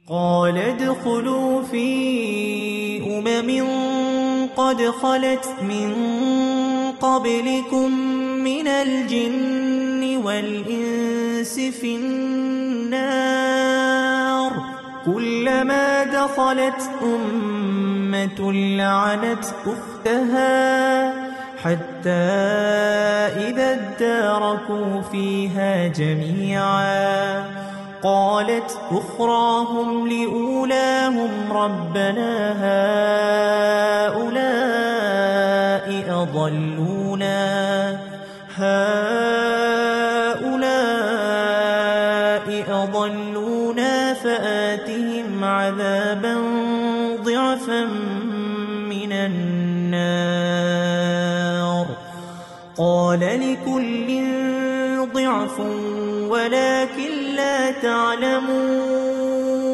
قال ادخلوا في قد خلت من قبلكم من الجن والإنس في النار كلما دخلت أمة لعنت أختها حتى إذا اداركوا فيها جميعا قالت أخراهم لأولاهم ربنا هؤلاء أضلونا فآتهم عذابا ضعفا من النار قال لكل ضعف ولكن لا تعلمون